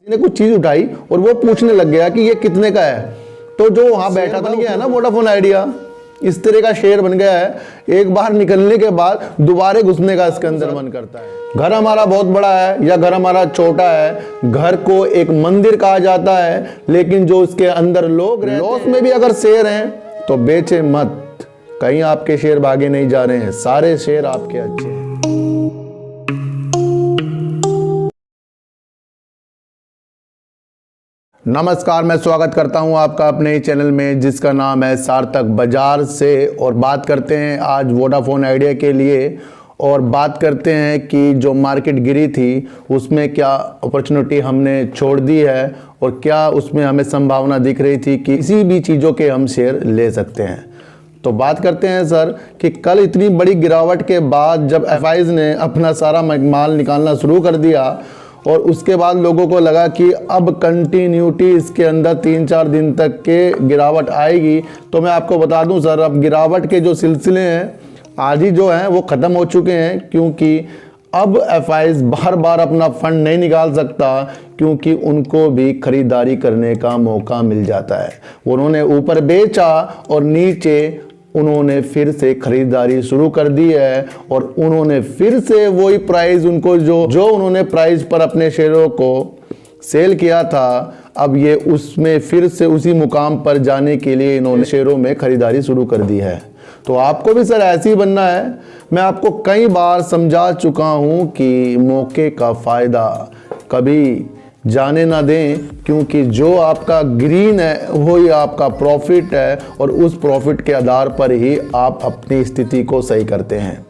ने कुछ चीज उठाई और वो पूछने लग गया कि ये कितने का है। तो जो वहां बैठा बन गया है ना वोडाफोन आइडिया, इस तरह का शेयर बन गया है। एक बार निकलने के बाद दोबारा घुसने का इसके अंदर मन करता है। घर हमारा बहुत बड़ा है या घर हमारा छोटा है, घर को एक मंदिर कहा जाता है, लेकिन जो उसके अंदर लोग लॉस में भी अगर शेयर हैं तो बेचे मत, कहीं आपके शेयर भागे नहीं जा रहे हैं, सारे शेयर आपके अच्छे हैं। नमस्कार, मैं स्वागत करता हूं आपका अपने चैनल में जिसका नाम है सार्थक बाजार से। और बात करते हैं आज वोडाफोन आइडिया के लिए, और बात करते हैं कि जो मार्केट गिरी थी उसमें क्या अपॉर्चुनिटी हमने छोड़ दी है और क्या उसमें हमें संभावना दिख रही थी कि किसी भी चीज़ों के हम शेयर ले सकते हैं। तो बात करते हैं सर कि कल इतनी बड़ी गिरावट के बाद जब एफआईज ने अपना सारा माल निकालना शुरू कर दिया और उसके बाद लोगों को लगा कि अब कंटिन्यूटी इसके अंदर 3-4 दिन तक के गिरावट आएगी, तो मैं आपको बता दूं सर, अब गिरावट के जो सिलसिले हैं आज ही जो हैं वो ख़त्म हो चुके हैं, क्योंकि अब एफआईज बार बार अपना फंड नहीं निकाल सकता, क्योंकि उनको भी खरीदारी करने का मौका मिल जाता है। उन्होंने ऊपर बेचा और नीचे उन्होंने फिर से खरीदारी शुरू कर दी है और उन्होंने फिर से वही प्राइस उनको जो उन्होंने प्राइस पर अपने शेयरों को सेल किया था, अब ये उसमें फिर से उसी मुकाम पर जाने के लिए इन्होंने शेयरों में खरीदारी शुरू कर दी है। तो आपको भी सर ऐसे ही बनना है। मैं आपको कई बार समझा चुका हूँ कि मौके का फ़ायदा कभी जाने ना दें, क्योंकि जो आपका ग्रीन है वही आपका प्रॉफिट है और उस प्रॉफिट के आधार पर ही आप अपनी स्थिति को सही करते हैं।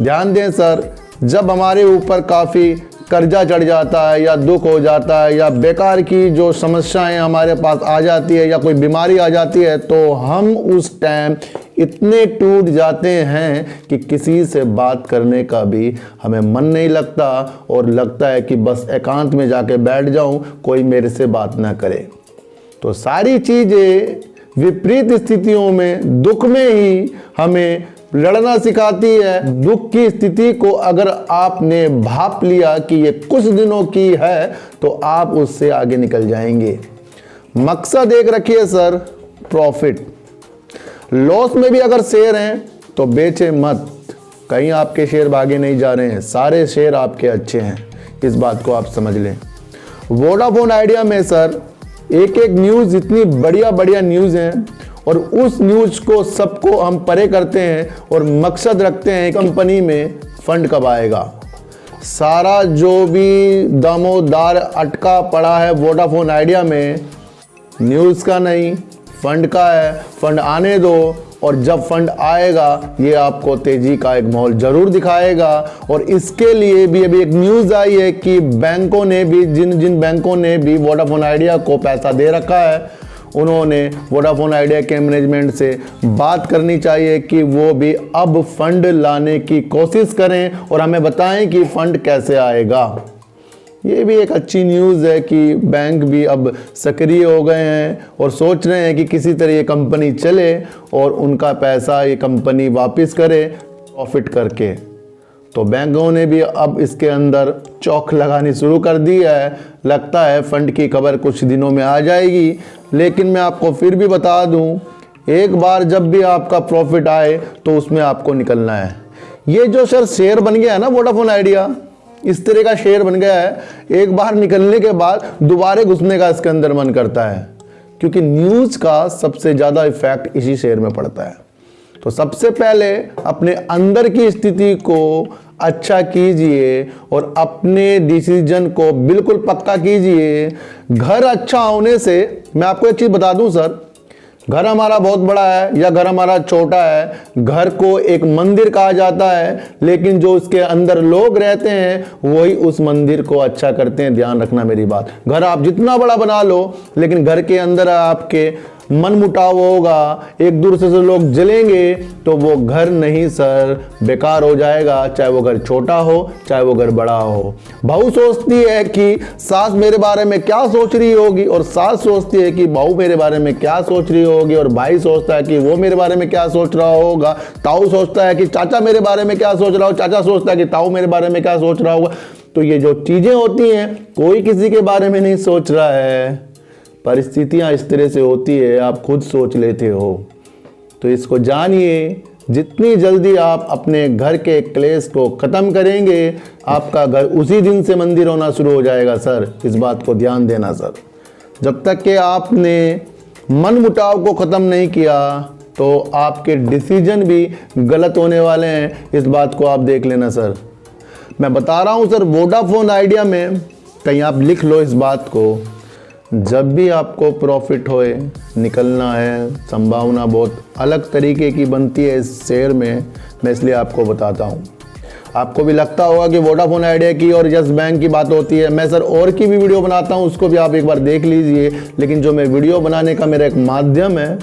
ध्यान दें सर, जब हमारे ऊपर काफ़ी कर्जा चढ़ जाता है या दुख हो जाता है या बेकार की जो समस्याएं हमारे पास आ जाती है या कोई बीमारी आ जाती है, तो हम उस टाइम इतने टूट जाते हैं कि किसी से बात करने का भी हमें मन नहीं लगता और लगता है कि बस एकांत में जाके बैठ जाऊं, कोई मेरे से बात ना करे। तो सारी चीज़ें विपरीत स्थितियों में, दुख में ही हमें लड़ना सिखाती है। दुख की स्थिति को अगर आपने भाप लिया कि ये कुछ दिनों की है तो आप उससे आगे निकल जाएंगे। मकसद एक रखिए सर, प्रॉफिट। लॉस में भी अगर शेयर हैं तो बेचे मत, कहीं आपके शेयर भागे नहीं जा रहे हैं, सारे शेयर आपके अच्छे हैं, इस बात को आप समझ लें। वोडाफोन आइडिया में सर एक एक न्यूज़ इतनी बढ़िया बढ़िया न्यूज़ हैं और उस न्यूज़ को सबको हम परे करते हैं और मकसद रखते हैं कंपनी में फंड कब आएगा। सारा जो भी दामोदार अटका पड़ा है वोडाफोन आइडिया में, न्यूज़ का नहीं फंड का है। फंड आने दो और जब फंड आएगा ये आपको तेजी का एक माहौल जरूर दिखाएगा। और इसके लिए भी अभी एक न्यूज़ आई है कि बैंकों ने भी, जिन बैंकों ने भी वोडाफोन आइडिया को पैसा दे रखा है, उन्होंने वोडाफोन आइडिया के मैनेजमेंट से बात करनी चाहिए कि वो भी अब फंड लाने की कोशिश करें और हमें बताएं कि फंड कैसे आएगा। ये भी एक अच्छी न्यूज़ है कि बैंक भी अब सक्रिय हो गए हैं और सोच रहे हैं कि किसी तरह ये कंपनी चले और उनका पैसा ये कंपनी वापस करे प्रॉफिट करके। तो बैंकों ने भी अब इसके अंदर चौक लगानी शुरू कर दी है। लगता है फंड की खबर कुछ दिनों में आ जाएगी, लेकिन मैं आपको फिर भी बता दूं, एक बार जब भी आपका प्रॉफिट आए तो उसमें आपको निकलना है। ये जो सर शेयर बन गया है ना वोडाफोन आइडिया, इस तरह का शेयर बन गया है, एक बार निकलने के बाद दोबारा घुसने का इसके अंदर मन करता है, क्योंकि न्यूज़ का सबसे ज़्यादा इफेक्ट इसी शेयर में पड़ता है। तो सबसे पहले अपने अंदर की स्थिति को अच्छा कीजिए और अपने डिसीजन को बिल्कुल पक्का कीजिए। घर अच्छा होने से, मैं आपको एक चीज़ बता दूं सर, घर हमारा बहुत बड़ा है या घर हमारा छोटा है, घर को एक मंदिर कहा जाता है, लेकिन जो उसके अंदर लोग रहते हैं वही उस मंदिर को अच्छा करते हैं। ध्यान रखना मेरी बात। घर आप जितना बड़ा बना लो, लेकिन घर के अंदर आपके मनमुटाव होगा, एक दूसरे से लोग जलेंगे, तो वो घर नहीं सर, बेकार हो जाएगा। चाहे वो घर छोटा हो चाहे वो घर बड़ा हो। बहू सोचती है कि सास मेरे बारे में क्या सोच रही होगी, और सास सोचती है कि बहू मेरे बारे में क्या सोच रही होगी, और भाई सोचता है कि वो मेरे बारे में क्या सोच रहा होगा, ताऊ सोचता है कि चाचा मेरे बारे में क्या सोच रहा हो, चाचा सोचता है कि ताऊ मेरे बारे में क्या सोच रहा होगा। तो ये जो चीज़ें होती हैं कोई किसी के बारे में नहीं सोच रहा है, परिस्थितियां इस तरह से होती है, आप खुद सोच लेते हो। तो इसको जानिए, जितनी जल्दी आप अपने घर के क्लेश को ख़त्म करेंगे, आपका घर उसी दिन से मंदिर होना शुरू हो जाएगा सर। इस बात को ध्यान देना सर। जब तक कि आपने मन मुटाव को ख़त्म नहीं किया तो आपके डिसीजन भी गलत होने वाले हैं। इस बात को आप देख लेना सर। मैं बता रहा हूँ सर, वोडाफोन आइडिया में कहीं आप लिख लो इस बात को, जब भी आपको प्रॉफिट होए निकलना है, संभावना बहुत अलग तरीके की बनती है इस शेयर में। मैं इसलिए आपको बताता हूँ। आपको भी लगता होगा कि वोडाफोन आइडिया की और यस बैंक की बात होती है। मैं सर और की भी वीडियो बनाता हूँ, उसको भी आप एक बार देख लीजिए। लेकिन जो मैं वीडियो बनाने का मेरा एक माध्यम है,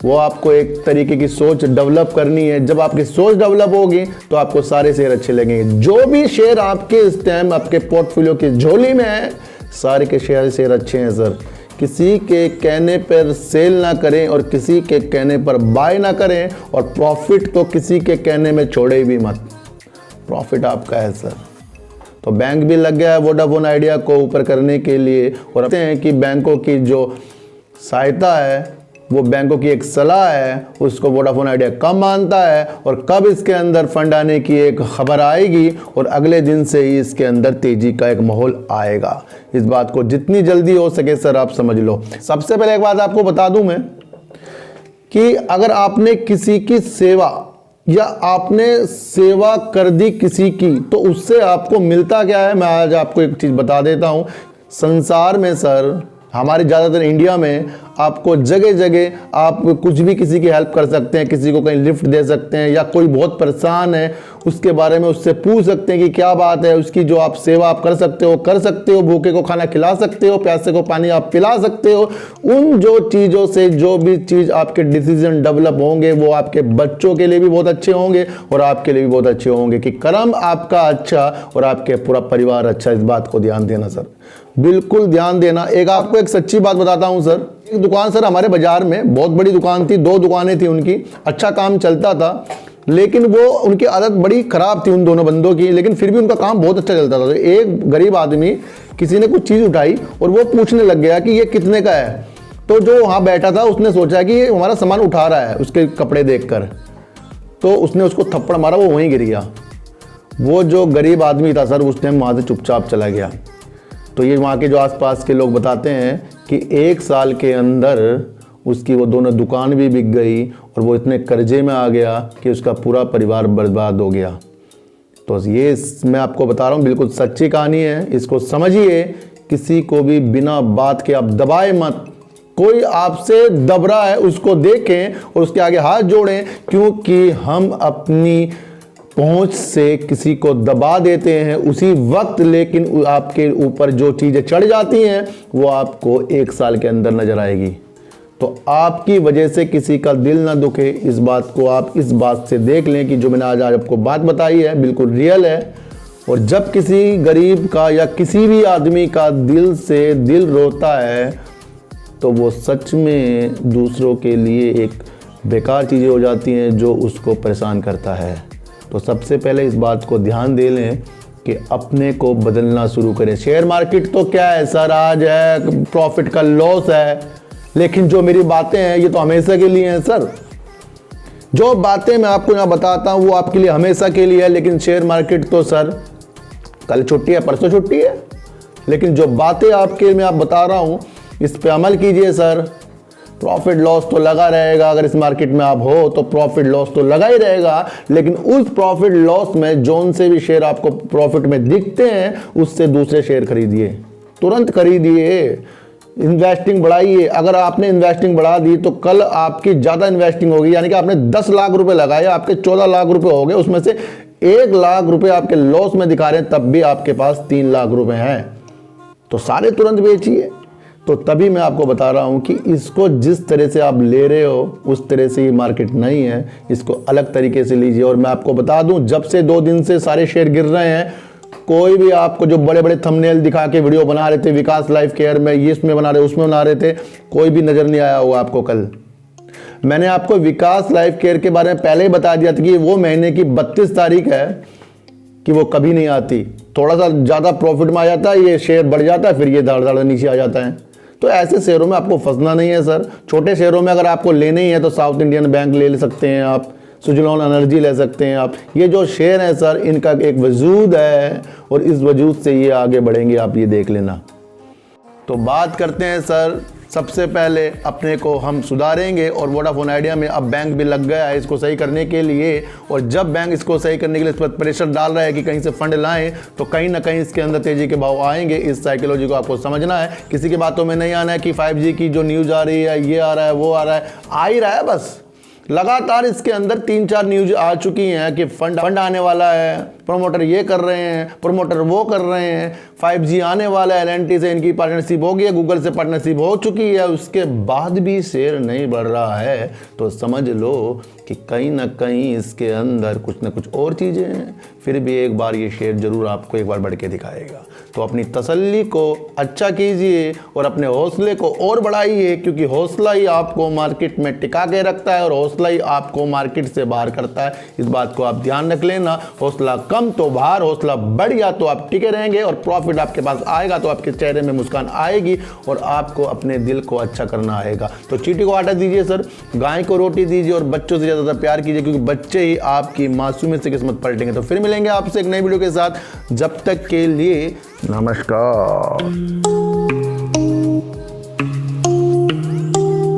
वो आपको एक तरीके की सोच डेवलप करनी है। जब आपकी सोच डेवलप होगी तो आपको सारे शेयर अच्छे लगेंगे। जो भी शेयर आपके इस टाइम आपके पोर्टफोलियो की झोली में है, सारे के शेयर अच्छे हैं सर। किसी के कहने पर सेल ना करें और किसी के कहने पर बाय ना करें, और प्रॉफिट तो किसी के कहने में छोड़े भी मत। प्रॉफिट आपका है सर। तो बैंक भी लग गया है वोडाफोन आइडिया को ऊपर करने के लिए, और कहते हैं कि बैंकों की जो सहायता है, वो बैंकों की एक सलाह है, उसको वोडाफोन आइडिया कम मानता है। और कब इसके अंदर फंड आने की एक खबर आएगी और अगले दिन से ही इसके अंदर तेजी का एक माहौल आएगा। इस बात को जितनी जल्दी हो सके सर आप समझ लो। सबसे पहले एक बात आपको बता दूं मैं, कि अगर आपने किसी की सेवा या आपने सेवा कर दी किसी की, तो उससे आपको मिलता क्या है, मैं आज आपको एक चीज़ बता देता हूँ। संसार में सर, हमारे ज़्यादातर इंडिया में आपको जगह जगह आप कुछ भी किसी की हेल्प कर सकते हैं। किसी को कहीं लिफ्ट दे सकते हैं, या कोई बहुत परेशान है उसके बारे में उससे पूछ सकते हैं कि क्या बात है। उसकी जो आप सेवा आप कर सकते हो। भूखे को खाना खिला सकते हो, प्यासे को पानी आप पिला सकते हो। उन जो चीज़ों से जो भी चीज़ आपके डिसीजन डेवलप होंगे, वो आपके बच्चों के लिए भी बहुत अच्छे होंगे और आपके लिए भी बहुत अच्छे होंगे। कि कर्म आपका अच्छा और आपके पूरा परिवार अच्छा। इस बात को ध्यान देना सर, बिल्कुल ध्यान देना। आपको एक सच्ची बात बताता हूं सर। एक दुकान सर हमारे बाजार में बहुत बड़ी दुकान थी, 2 दुकानें थी उनकी, अच्छा काम चलता था। लेकिन वो उनकी आदत बड़ी खराब थी उन दोनों बंदों की, लेकिन फिर भी उनका काम बहुत अच्छा चलता था। तो एक गरीब आदमी, किसी ने कुछ चीज़ उठाई और वो पूछने लग गया कि ये कितने का है। तो जो वहाँ बैठा था उसने सोचा कि ये हमारा सामान उठा रहा है उसके कपड़े देखकर, तो उसने उसको थप्पड़ मारा, वो वहीं गिर गया। वो जो गरीब आदमी था सर, उस टाइम वहाँ से चुपचाप चला गया। तो ये वहाँ के जो आसपास के लोग बताते हैं कि 1 साल के अंदर उसकी वो दोनों दुकान भी बिक गई और वो इतने कर्जे में आ गया कि उसका पूरा परिवार बर्बाद हो गया। तो ये मैं आपको बता रहा हूँ, बिल्कुल सच्ची कहानी है। इसको समझिए। किसी को भी बिना बात के आप दबाए मत। कोई आपसे दब रहा है उसको देखें और उसके आगे हाथ जोड़ें, क्योंकि हम अपनी पहुंच से किसी को दबा देते हैं उसी वक्त, लेकिन आपके ऊपर जो चीज़ें चढ़ जाती हैं वो आपको 1 साल के अंदर नजर आएगी। तो आपकी वजह से किसी का दिल ना दुखे, इस बात को आप इस बात से देख लें कि जो मैंने आज आपको बात बताई है बिल्कुल रियल है। और जब किसी गरीब का या किसी भी आदमी का दिल से दिल रोता है, तो वो सच में दूसरों के लिए एक बेकार चीज़ें हो जाती हैं जो उसको परेशान करता है। तो सबसे पहले इस बात को ध्यान दे लें कि अपने को बदलना शुरू करें। शेयर मार्केट तो क्या है सर, आज है प्रॉफिट का लॉस है, लेकिन जो मेरी बातें हैं ये तो हमेशा के लिए हैं सर। जो बातें मैं आपको यहाँ बताता हूँ वो आपके लिए हमेशा के लिए है। लेकिन शेयर मार्केट तो सर कल छुट्टी है, परसों छुट्टी है। लेकिन जो बातें आपके मैं आप बता रहा हूँ, इस पे अमल कीजिए सर। प्रॉफिट लॉस तो लगा रहेगा, अगर इस मार्केट में आप हो तो प्रॉफिट लॉस तो लगा ही रहेगा। लेकिन उस प्रॉफिट लॉस में जोन से भी शेयर आपको प्रॉफिट में दिखते हैं, उससे दूसरे शेयर खरीदिए, तुरंत खरीदिए। इन्वेस्टिंग बढ़ाइए। अगर आपने इन्वेस्टिंग बढ़ा दी तो कल आपकी ज़्यादा इन्वेस्टिंग होगी। यानी कि आपने 10 लाख रुपए लगाए, आपके 14 लाख रुपए हो गए, उसमें से 1 लाख रुपए आपके लॉस में दिखा रहे हैं, तब भी आपके पास 3 लाख रुपए हैं। तो सारे तुरंत बेचिए। तो तभी मैं आपको बता रहा हूं कि इसको जिस तरह से आप ले रहे हो उस तरह से ये मार्केट नहीं है, इसको अलग तरीके से लीजिए। और मैं आपको बता दूं, जब से 2 दिन से सारे शेयर गिर रहे हैं, कोई भी आपको जो बड़े बड़े थंबनेल दिखा के वीडियो बना रहे थे, विकास लाइफ केयर में ये इसमें बना रहे, उसमें बना रहे थे, कोई भी नजर नहीं आया होगा आपको। कल मैंने आपको विकास लाइफ केयर के बारे में पहले ही बता दिया था कि वो महीने की 32 तारीख है, कि वो कभी नहीं आती। थोड़ा सा ज़्यादा प्रॉफिट में आ जाता है, ये शेयर बढ़ जाता है, फिर ये धड़ धड़ नीचे आ जाता है। तो ऐसे शेयरों में आपको फंसना नहीं है सर। छोटे शेयरों में अगर आपको लेने ही है तो साउथ इंडियन बैंक ले सकते हैं आप, सुजलॉन एनर्जी ले सकते हैं आप। ये जो शेयर हैं सर, इनका एक वजूद है और इस वजूद से ये आगे बढ़ेंगे, आप ये देख लेना। तो बात करते हैं सर, सबसे पहले अपने को हम सुधारेंगे और वोडाफोन आइडिया में अब बैंक भी लग गया है इसको सही करने के लिए। और जब बैंक इसको सही करने के लिए इस पर प्रेशर डाल रहा है कि कहीं से फंड लाएं, तो कहीं ना कहीं इसके अंदर तेजी के भाव आएंगे। इस साइकोलॉजी को आपको समझना है, किसी की बातों में नहीं आना है कि 5G की जो न्यूज़ आ रही है, ये आ रहा है, वो आ रहा है, आ ही रहा है बस। लगातार इसके अंदर 3-4 न्यूज आ चुकी हैं कि फंड आने वाला है, प्रोमोटर ये कर रहे हैं, प्रोमोटर वो कर रहे हैं, 5G आने वाला है, LNT से इनकी पार्टनरशिप हो गई है, गूगल से पार्टनरशिप हो चुकी है, उसके बाद भी शेयर नहीं बढ़ रहा है। तो समझ लो कि कहीं ना कहीं इसके अंदर कुछ ना कुछ और चीज़ें हैं। फिर भी एक बार ये शेयर जरूर आपको एक बार बढ़ के दिखाएगा। तो अपनी तसल्ली को अच्छा कीजिए और अपने हौसले को और बढ़ाइए, क्योंकि हौसला ही आपको मार्केट में टिका के रखता है और हौसला ही आपको मार्केट से बाहर करता है। इस बात को आप ध्यान रख लेना। हौसला कम तो बाहर, हौसला बढ़ गया तो आप टिके रहेंगे और प्रॉफिट आपके पास आएगा तो आपके चेहरे में मुस्कान आएगी और आपको अपने दिल को अच्छा करना आएगा। तो चींटी को आटा दीजिए सर, गाय को रोटी दीजिए और बच्चों से ज़्यादा प्यार कीजिए, क्योंकि बच्चे ही आपकी मासूमियत से किस्मत पलटेंगे। तो फिर मिलेंगे आपसे एक नई वीडियो के साथ, जब तक के लिए नमस्कार।